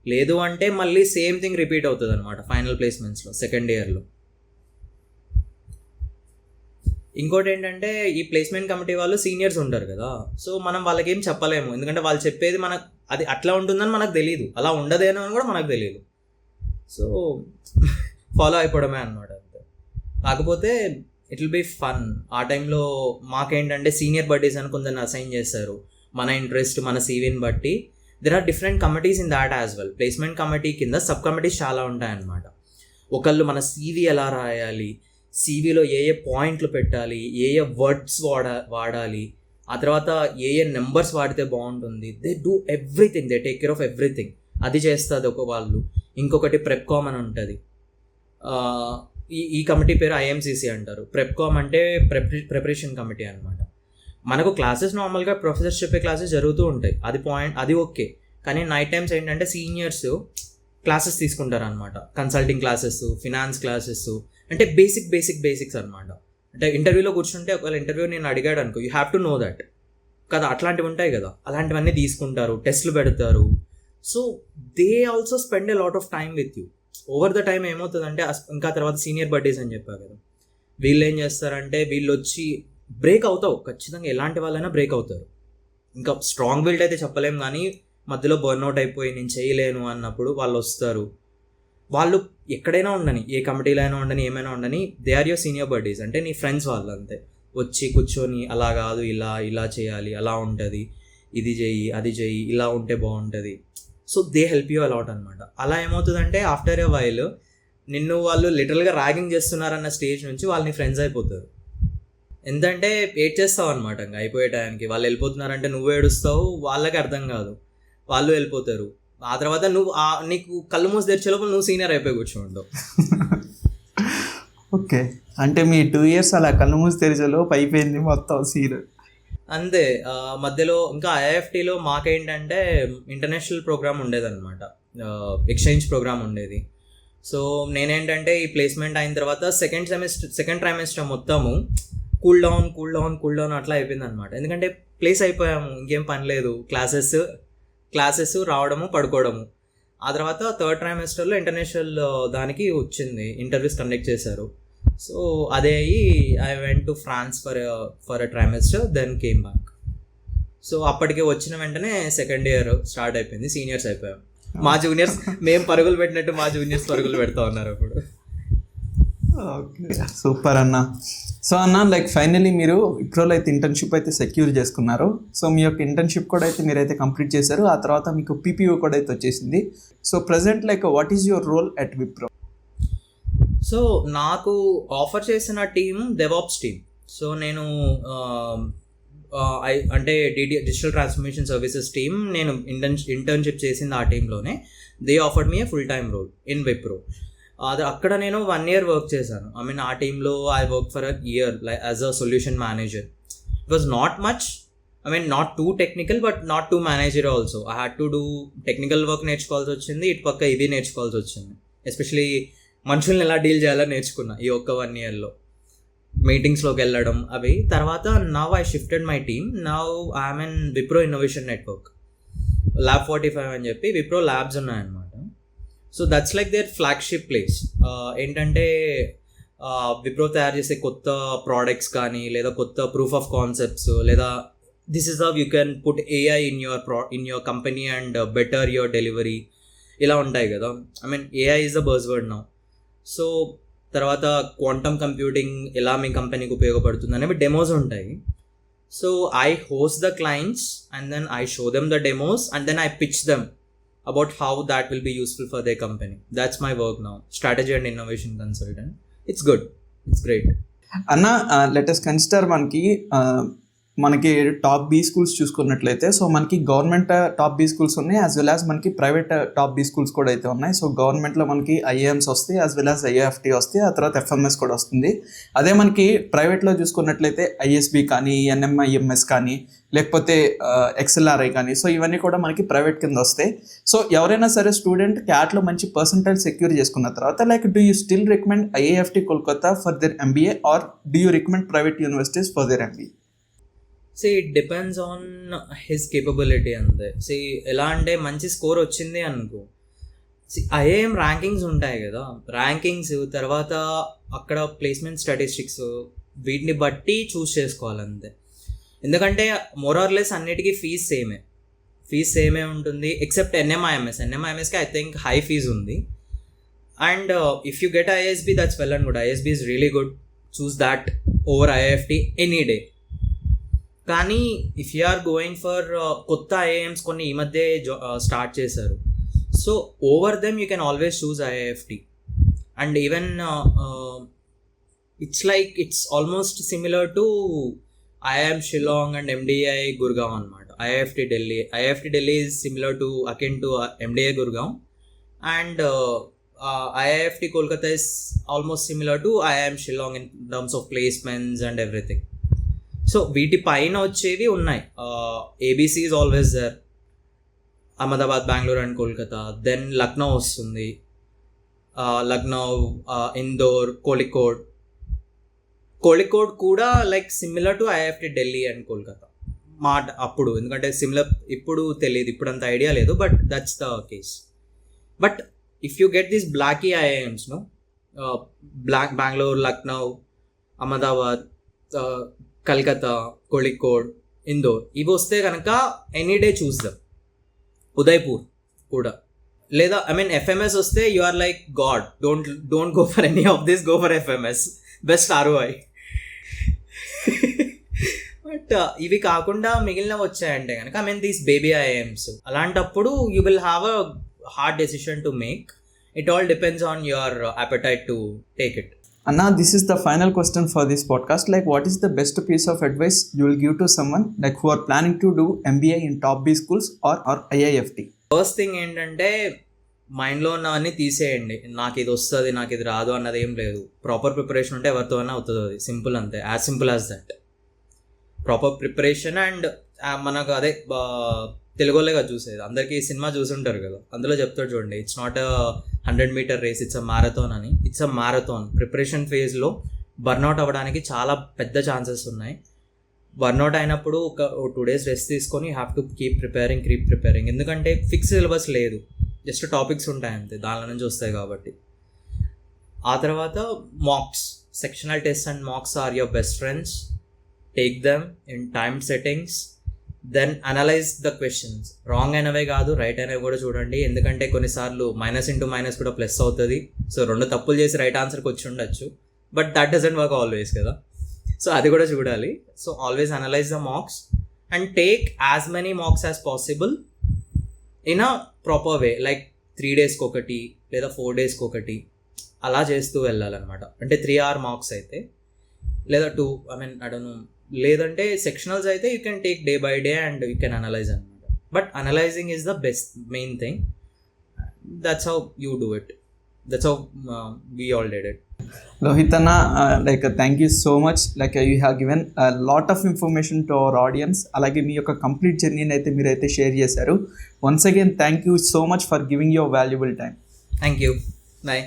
లేదు అంటే మళ్ళీ సేమ్ థింగ్ రిపీట్ అవుతుంది అనమాట ఫైనల్ ప్లేస్మెంట్స్లో సెకండ్ ఇయర్లో. ఇంకోటి ఏంటంటే ఈ ప్లేస్మెంట్ కమిటీ వాళ్ళు సీనియర్స్ ఉంటారు కదా, సో మనం వాళ్ళకి ఏం చెప్పలేము, ఎందుకంటే వాళ్ళు చెప్పేది మనకు అది అట్లా ఉంటుందని మనకు తెలియదు, అలా ఉండదేనో అని కూడా మనకు తెలియదు. సో ఫాలో అయిపోవడమే అనమాట అంతే. కాకపోతే ఇట్ విల్ బీ ఫన్. ఆ టైంలో మాకేంటంటే సీనియర్ బడ్డీస్ అని కొందరిని అసైన్ చేస్తారు, మన ఇంట్రెస్ట్ మన సీవీని బట్టి. There are different committees in that as well. Placement committee కింద సబ్ కమిటీస్ చాలా ఉంటాయన్నమాట. ఒకళ్ళు మన సీవీ ఎలా రాయాలి, సీవీలో ఏ ఏ పాయింట్లు పెట్టాలి, ఏ ఏ వర్డ్స్ వాడాలి, ఆ తర్వాత ఏ ఏ నెంబర్స్ వాడితే బాగుంటుంది, they do everything, they take care of everything. అది చేస్తుంది ఒక వాళ్ళు. ఇంకొకటి ప్రెప్కామ్ అని ఉంటుంది. ఈ కమిటీ పేరు ఐఎంసీసీ అంటారు. ప్రెప్కామ్ అంటే ప్రిపరేషన్ కమిటీ అనమాట. మనకు క్లాసెస్ నార్మల్గా ప్రొఫెసర్స్ చెప్పే క్లాసెస్ జరుగుతూ ఉంటాయి, అది ఓకే. కానీ నైట్ టైమ్స్ ఏంటంటే సీనియర్స్ క్లాసెస్ తీసుకుంటారు అనమాట. కన్సల్టింగ్ క్లాసెస్, ఫినాన్స్ క్లాసెస్, అంటే బేసిక్స్ అనమాట. అంటే ఇంటర్వ్యూలో కూర్చుంటే ఒకవేళ ఇంటర్వ్యూ నేను అడిగాడు అనుకో, you have to know that కదా, అట్లాంటివి ఉంటాయి కదా, అలాంటివన్నీ తీసుకుంటారు, టెస్ట్లు పెడతారు. So they also spend a lot of time with you. Over the time ఏమవుతుందంటే, ఇంకా తర్వాత సీనియర్ బడ్డీస్ అని చెప్పారు కదా, వీళ్ళు ఏం చేస్తారంటే వీళ్ళు వచ్చి బ్రేక్ అవుతావు, ఖచ్చితంగా ఎలాంటి వాళ్ళైనా బ్రేక్ అవుతారు. ఇంకా స్ట్రాంగ్ బిల్డ్ అయితే చెప్పలేం, కానీ మధ్యలో బర్న్అవుట్ అయిపోయి నేను చేయలేను అన్నప్పుడు వాళ్ళు వస్తారు. వాళ్ళు ఎక్కడైనా ఉండని, ఏ కమిటీలో అయినా ఉండని, ఏమైనా ఉండని, they are your senior buddies. అంటే నీ ఫ్రెండ్స్ వాళ్ళు అంతే. వచ్చి కూర్చొని అలా కాదు, ఇలా చేయాలి, అలా ఉంటుంది, ఇది చెయ్యి, అది చెయ్యి, ఇలా ఉంటే బాగుంటుంది. So they help you a lot అనమాట. అలా ఏమవుతుందంటే ఆఫ్టర్ ఎ వైల్ నిన్ను వాళ్ళు లిటరల్గా ర్యాగింగ్ చేస్తున్నారన్న స్టేజ్ నుంచి వాళ్ళని ఫ్రెండ్స్ అయిపోతారు. ఎందుకంటే ఏడ్చేస్తావు అనమాట. ఇంకా అయిపోయే టైంకి వాళ్ళు వెళ్ళిపోతున్నారంటే నువ్వు ఏడుస్తావు, వాళ్ళకి అర్థం కాదు, వాళ్ళు వెళ్ళిపోతారు. ఆ తర్వాత నీకు కళ్ళు మూసి తెరిచే లోపల నువ్వు సీనియర్ అయిపోయి కూర్చుంటావు. ఓకే, అంటే మీ 2 years అలా కళ్ళు మూసి తెరిచేలోపు అయిపోయింది మొత్తం సీన్ అంతే. మధ్యలో ఇంకా ఐఐఎఫ్టీలో మాకేంటంటే ఇంటర్నేషనల్ ప్రోగ్రామ్ ఉండేదన్నమాట, ఎక్స్చేంజ్ ప్రోగ్రామ్ ఉండేది. సో నేనేంటంటే ఈ ప్లేస్మెంట్ అయిన తర్వాత సెకండ్ ట్రైమెస్టర్ మొత్తము కూల్ డౌన్ అట్లా అయిపోయింది అనమాట. ఎందుకంటే ప్లేస్ అయిపోయాము, ఇంకేం పని లేదు, క్లాసెస్ రావడము, పడుకోవడము. ఆ తర్వాత థర్డ్ ట్రైమెస్టర్లో ఇంటర్నేషనల్ దానికి వచ్చింది, ఇంటర్వ్యూస్ కండక్ట్ చేశారు. సో అదే అయ్యి I went to France for a trimester, then came back. So అప్పటికే వచ్చిన వెంటనే సెకండ్ ఇయర్ స్టార్ట్ అయిపోయింది, సీనియర్స్ అయిపోయాం. మా జూనియర్స్ మేము పరుగులు పెట్టినట్టు మా జూనియర్స్ పరుగులు పెడతా ఉన్నారు అప్పుడు. ఓకే, సూపర్ అన్న. సో అన్న, లైక్ ఫైనలీ మీరు ఇప్రోలో అయితే ఇంటర్న్షిప్ అయితే సెక్యూర్ చేసుకున్నారు. సో మీ యొక్క ఇంటర్న్షిప్ కూడా అయితే మీరైతే కంప్లీట్ చేశారు. ఆ తర్వాత మీకు పీపీఓ కూడా అయితే వచ్చేసింది. So present like what is your role at Wipro? So నాకు ఆఫర్ చేసిన టీమ్ డెవాప్స్ టీమ్. సో నేను అంటే డిజిటల్ ట్రాన్స్ఫర్మేషన్ సర్వీసెస్ టీమ్, నేను ఇంటర్న్షిప్ చేసింది ఆ టీంలోనే. They offered me a full time role in Wipro. అది అక్కడ నేను 1 year వర్క్ చేశాను. ఐ మీన్ ఆ టీంలో I work for a year like as a solution manager. It was not much, I mean not two technical but not too manager also. I had to do technical work నేర్చుకోవాల్సి వచ్చింది, ఇటు పక్క ఇది నేర్చుకోవాల్సి వచ్చింది. Especially మనుషుల్ని ఎలా deal చేయాలో నేర్చుకున్నా ఈ ఒక్క 1 yearలో. మీటింగ్స్లోకి వెళ్ళడం అవి. తర్వాత now I shifted my team. Now I'm in Wipro innovation network, lab 45 అని చెప్పి విప్రో ల్యాబ్స్ ఉన్నాయన్నమాట. So that's like their flagship place. ఏంటంటే విప్రో తయారు చేసే కొత్త ప్రోడక్ట్స్ కానీ, లేదా కొత్త ప్రూఫ్ ఆఫ్ కాన్సెప్ట్స్, లేదా this is how you can put AI in your company and better your delivery, ఇలా ఉంటాయి కదా. I mean AI is the buzzword now. So తర్వాత క్వాంటమ్ కంప్యూటింగ్ ఎలా మీ కంపెనీకి ఉపయోగపడుతుంది అనేవి డెమోస్ ఉంటాయి. So I host the clients and then I show them the demos and then I pitch them about how that will be useful for their company. That's my work now, strategy and innovation consultant. It's good, it's great. Anna, let us consider మనకి మనకి top be schools చూసుకున్నట్లయితే so మనకి government top be schools ఉన్నాయి, as well as మనకి private top be schools కూడా అయితే ఉన్నాయి. So గవర్నమెంట్లో మనకి ఐఏఎమ్స్ వస్తాయి, యాజ్ వెల్ యాజ్ ఐఏఎఫ్టీ వస్తాయి, ఆ తర్వాత ఎఫ్ఎంఎస్ కూడా వస్తుంది. అదే మనకి ప్రైవేట్లో చూసుకున్నట్లయితే ఐఎస్బి కానీ, ఎన్ఎంఐఎంఎస్ కానీ, లేకపోతే ఎక్స్ఎల్ఆర్ఐ కానీ, సో ఇవన్నీ కూడా మనకి ప్రైవేట్ కింద వస్తాయి. సో ఎవరైనా సరే స్టూడెంట్ క్యాట్లో మంచి పర్సంటైల్ సెక్యూర్ చేసుకున్న తర్వాత like do you still recommend IIFT Kolkata for their MBA or do you recommend private universities for their MBA? It depends on his capability అంతే. ఎలా అంటే మంచి స్కోర్ వచ్చింది అనుకో, ఐఏఎం ర్యాంకింగ్స్ ఉంటాయి కదా, ర్యాంకింగ్స్ తర్వాత అక్కడ ప్లేస్మెంట్ స్టాటిస్టిక్స్ వీటిని బట్టి చూస్ చేసుకోవాలంతే. ఎందుకంటే మోర్ ఆర్ లెస్ అన్నిటికీ ఫీజ్ సేమే ఉంటుంది ఎక్సెప్ట్ ఎన్ఎంఐఎంఎస్కి ఐ థింక్ హై ఫీజ్ ఉంది. And if you get ISB that's well and good, ISB is really good, choose that over IIFT any day. కానీ if you are going for కొత్త IIMs కొన్ని ఈ మధ్య start చేశారు, so over them you can always choose IIFT. And even it's almost similar to IIM Shillong and MDI Gurgaon అనమాట. IIFT Delhi is similar to akin to MDI Gurgaon, and IIFT Kolkata is almost similar to IIM Shillong in terms of placements and everything. So వీటి పైన వచ్చేవి ఉన్నాయి. ABC is always there, Ahmedabad, Bengaluru and Kolkata. Then Lucknow వస్తుంది, లక్నో, ఇందోర్, కోళికోడ్ కూడా like similar to IIFT Delhi and Kolkata అప్పుడు. ఎందుకంటే similar ఇప్పుడు తెలియదు, ఇప్పుడు అంత ఐడియా లేదు, but that's the case. But if you get these Blackie IIMs Bengaluru, Lucknow, Ahmedabad, Calcutta, Kozhikode, Indore, ఇవి వస్తే కనుక ఎనీ డే చూద్దాం. ఉదయ్పూర్ కూడా, లేదా ఎఫ్ఎంఎస్ వస్తే you are like god, don't go for any of this, go for FMS, best ROI. But ఇవి కాకుండా మిగిలిన వచ్చాయంటే కనుక దీస్ బేబీ ఐఎమ్స్, అలాంటప్పుడు you will have a hard decision to make. It all depends on your appetite to take it. Anna, this is the final question for this podcast. Like, what is the best piece of advice you will give to someone like who are planning to do MBA in top B schools or IIFT? First thing ఏంటంటే మైండ్లో ఉన్నవన్నీ తీసేయండి. నాకు ఇది వస్తుంది, నాకు ఇది రాదు అన్నది ఏం లేదు. ప్రాపర్ ప్రిపరేషన్ ఉంటే ఎవరితో అయినా అవుతుంది, అది సింపుల్, అంతే, as simple as that. Proper preparation and మనకు అదే తెలుగులోనే కదా చూసేది, అందరికీ ఈ సినిమా చూసుంటారు కదా, అందులో చెప్తాడు చూడండి, it's not 100 metre race, it's a marathon అని. It's a marathon. ప్రిపరేషన్ ఫేజ్లో బర్న్అవుట్ అవ్వడానికి చాలా పెద్ద ఛాన్సెస్ ఉన్నాయి. బర్న్అవుట్ అయినప్పుడు ఒక 2 days రెస్ట్ తీసుకొని హ్యావ్ టు కీప్ ప్రిపేరింగ్. ఎందుకంటే ఫిక్స్ సిలబస్ లేదు, జస్ట్ టాపిక్స్ ఉంటాయి అంతే, దానిలో నుంచి వస్తాయి కాబట్టి. ఆ తర్వాత mocks, sectional test and mocks are your best friends. Take them in time settings. Then analyse the questions. Wrong అయినవే కాదు, రైట్ అయినవి కూడా చూడండి. ఎందుకంటే కొన్నిసార్లు -*- కూడా ప్లస్ అవుతుంది. సో 2 తప్పులు చేసి రైట్ ఆన్సర్కి వచ్చి ఉండొచ్చు, but that doesn't work always కదా. సో అది కూడా చూడాలి. So always analyse the marks and take as many marks as possible in a proper way. Like 3 daysకి ఒకటి లేదా 4 daysకి ఒకటి అలా చేస్తూ వెళ్ళాలన్నమాట. అంటే 3 hour మార్క్స్ అయితే, లేదా 2, I don't know, లేదంటే సెక్షనల్స్ అయితే you can take day by day and you can analyse అనమాట. But analysing is the best main thing. That's how you do it. That's how we all did it. Lohit Anna, thank you so much. You have given a lot of information to our audience. Alage మీ యొక్క complete జర్నీని అయితే మీరైతే share చేశారు. Once again thank you so much for giving your valuable time. Thank you. Bye.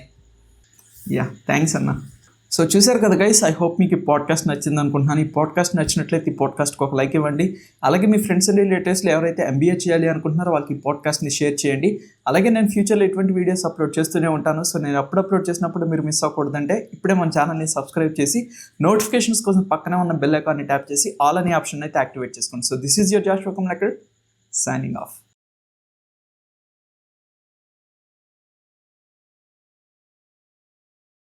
Thanks అన్న. So చూసారు కదా guys, I hope మీకు ఈ పాడ్కాస్ట్ నచ్చింది అనుకుంటున్నాను. ఈ పాడ్కాస్ట్ నచ్చినట్లయితే ఈ పాడ్కాస్ట్కి ఒక లైక్ ఇవ్వండి. అలాగే మీ ఫ్రెండ్స్ అండ్ రిలేటివ్స్లో ఎవరైతే MBA చేయాలి అనుకుంటున్నారో వాళ్ళకి ఈ పాడ్కాస్ట్ని షేర్ చేయండి. అలాగే నేను ఫ్యూచర్లో ఎటువంటి వీడియోస్ అప్లోడ్ చేస్తూనే ఉంటాను. సో నేను అప్లోడ్ చేసినప్పుడు మీరు మిస్ అవ్వకూడదంటే ఇప్పుడే మన ఛానల్ని సబ్స్క్రైబ్ చేసి నోటిఫికేషన్స్ కోసం పక్కనే ఉన్న బెల్ ఐకాన్ని ట్యాప్ చేసి ఆల్ అనే ఆప్షన్ అయితే యాక్టివేట్ చేసుకోండి. So this is your Joshua Kamalakar signing of.